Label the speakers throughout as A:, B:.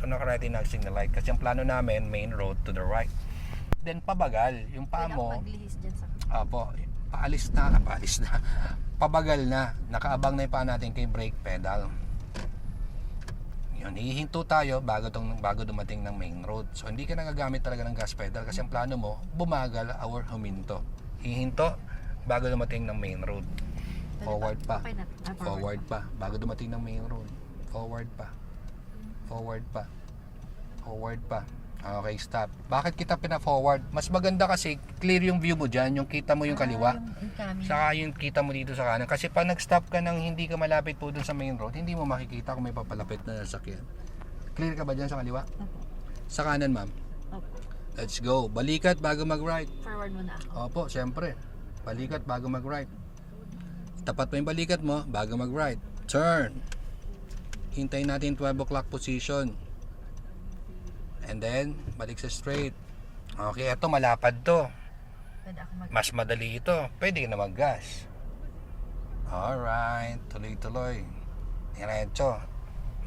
A: So naka-ready na signal light. Kasi ang plano namin, main road to the right. Then pabagal. Yung paa
B: Pwede ako
A: mo,
B: maglihis dyan sa...
A: apo, paalis na. Pabagal na. Nakaabang na yung paa natin kay brake pedal. Yun, hihinto tayo bago dumating ng main road. So hindi ka nagagamit talaga ng gas pedal kasi ang plano mo, bumagal or huminto. Hihinto bago dumating ng main road. Forward pa.
B: Okay na.
A: Forward pa. Bago dumating ng main road. Forward pa. Forward pa. Forward pa. Okay, stop. Bakit kita pina-forward? Mas maganda kasi clear yung view mo dyan. Yung kita mo yung kaliwa. Saka yung kita mo dito sa kanan. Kasi pag nag-stop ka nang hindi ka malapit po dun sa main road, hindi mo makikita kung may papalapit na sasakyan. Clear ka ba dyan sa kaliwa?
B: Opo.
A: Sa kanan, ma'am.
B: Opo.
A: Let's go. Balikat bago mag-right.
B: Forward muna ako.
A: Opo, syempre. Balikat bago mag-right. Tapat mo yung balikat mo bago mag-right. Turn. Hintayin natin 12 o'clock position. And then, balik sa straight. Okay, ito malapad to.
B: Pwede ako
A: Mas madali ito. Pwede ka na mag-gas. Alright, tuloy-tuloy. Diretso.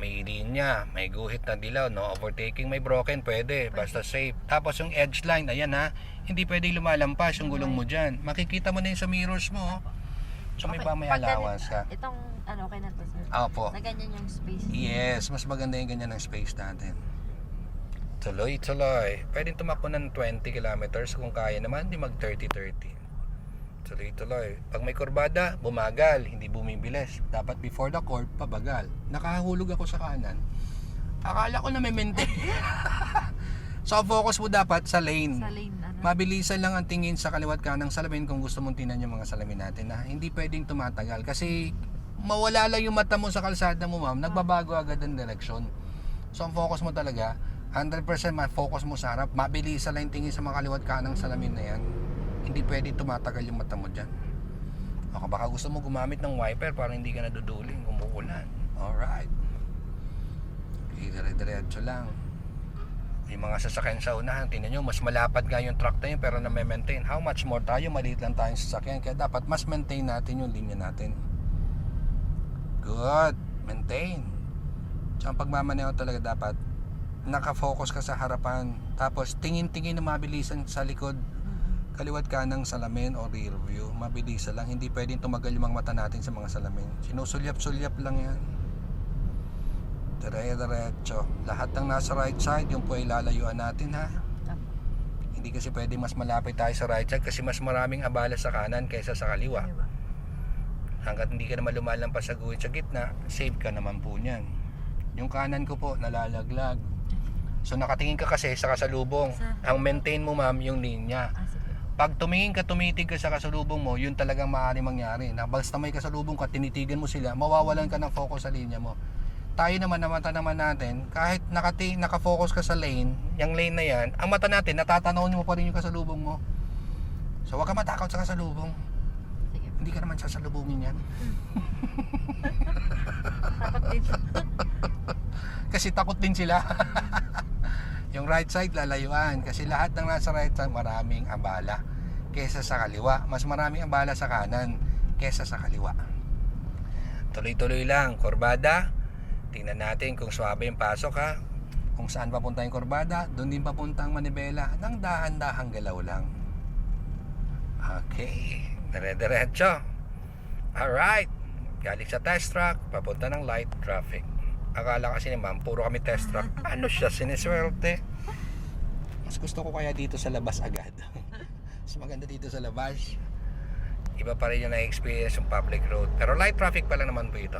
A: May linya, may guhit na dilaw, no overtaking, may broken, pwede. Basta safe. Tapos yung edge line, ayan ha. Hindi pwede lumalampas yung gulong mo dyan. Makikita mo na yun sa mirrors mo. Oh. So may may allowance ka.
B: Itong ano, okay na to, sir.
A: Opo.
B: Na ganyan yung space.
A: Yes, mas maganda yung ganyan ng space natin. Tuloy-tuloy. Pwedeng tumakbo ng 20 kilometers kung kaya naman, hindi mag 30-30. Tuloy-tuloy. Pag may kurbada, bumagal, hindi bumibilis. Dapat before the curve, pabagal. Nakahulog ako sa kanan. Akala ko na may maintain. So focus mo dapat sa lane.
B: Sa lane, ano?
A: Mabilisan lang ang tingin sa kaliwat kanang salamin kung gusto mong tingnan yung mga salamin natin na hindi pwedeng tumatagal kasi mawala lang yung mata mo sa kalsada mo, ma'am. Nagbabago agad ang direksyon. So ang focus mo talaga 100% ma-focus mo sa harap, mabilisan lang yung tingin sa mga kaliwat kanang salamin na yan. Hindi pwede tumatagal yung mata mo dyan. O baka gusto mo gumamit ng wiper para hindi ka naduduling, umuulan. Alright. Okay, dire-diretso lang. Yung mga sasakyan sa unahan, tingnan nyo, mas malapad nga yung truck na yun pero na-maintain. How much more tayo? Maliit lang tayong sasakyan. Kaya dapat mas maintain natin yung linya natin. Good. Maintain. So ang pagmamaneho talaga dapat nakafocus ka sa harapan, tapos tingin-tingin na mabilisan sa likod, kaliwat kanang salamin o rear view, mabilisan lang, hindi pwedeng tumagal yung mga mata natin sa mga salamin, sinusulyap-sulyap lang yan. Dire-diretso, lahat ng nasa right side, yung po ay lalayuan natin ha. Hindi kasi pwede mas malapit tayo sa right side kasi mas maraming abala sa kanan kaysa sa kaliwa. Hanggat hindi ka naman lumalampas sa guhit sa gitna, safe ka naman po niyan. Yung kanan ko po nalalaglag. So nakatingin ka kasi sa kasalubong. Ang maintain mo, ma'am, yung linya. Pag tumingin ka, tumitig ka sa kasalubong mo, yun talagang maaaring mangyari. Na basta may kasalubong ka, tinitigan mo sila, mawawalan ka ng focus sa linya mo. Tayo naman, na mata naman natin, kahit nakafocus ka sa lane, yung lane na yan, ang mata natin, natatanawin mo pa rin yung kasalubong mo. So wag ka matakot sa kasalubong.
B: Sige.
A: Hindi ka naman sasalubungin yan.
B: Takot din.
A: Kasi takot din sila. Yung right side lalayuan kasi lahat ng nasa right side maraming abala kesa sa kaliwa. Mas maraming abala sa kanan kesa sa kaliwa. Tuloy-tuloy lang, kurbada. Tingnan natin kung swabe yung pasok ha. Kung saan papunta yung kurbada, doon din papunta ang manibela. Nang dahan-dahang galaw lang. Okay, dire-diretso. Alright, galing sa test track, papunta ng light traffic. Akala kasi ni ma'am, puro kami test track. Ano siya, siniswerte. Mas gusto ko kaya dito sa labas agad. Mas maganda dito sa labas. Iba pa rin yung na-experience yung public road. Pero light traffic pa lang naman po ito.